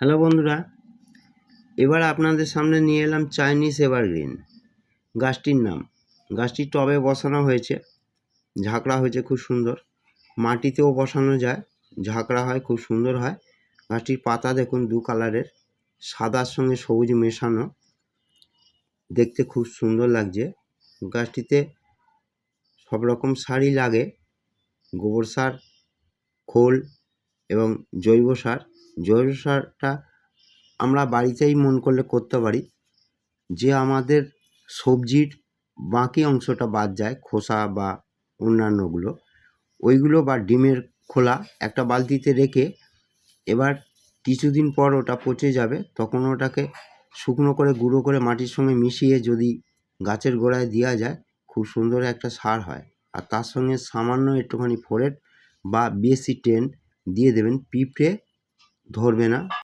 Hello বন্ধুরা, এবার আপনাদের সামনে নিয়ে এলাম চাইনিজ এভারগ্রিন গাছটির নাম। গাছটি টবে বসানো হয়েছে, ঝাঁকড়া হয়েছে খুব সুন্দর। মাটিতেও বসানো যায়, ঝাঁকড়া হয়, খুব সুন্দর হয়। গাছটির পাতা দেখুন দু কালারের, সাদার সঙ্গে সবুজ মেশানো, দেখতে খুব সুন্দর লাগছে। গাছটিতে সব রকম সারই লাগে, গোবর সার, খোল এবং জৈব সার। জৈব সারটা আমরা বাড়িতেই মন করলে করতে পারি, যে আমাদের সবজির বাকি অংশটা বাদ যায়, খোসা বা অন্যান্যগুলো, ওইগুলো বা ডিমের খোলা একটা বালতিতে রেখে এবার কিছুদিন পর ওটা পচে যাবে, তখন ওটাকে শুকনো করে গুঁড়ো করে মাটির সঙ্গে মিশিয়ে যদি গাছের গোড়ায় দেওয়া যায়, খুব সুন্দর একটা সার হয়। আর তার সঙ্গে সামান্য একটুখানি ফোরেট বা BSC-10 দিয়ে দেবেন, পিঁপড়ে ধরবে না।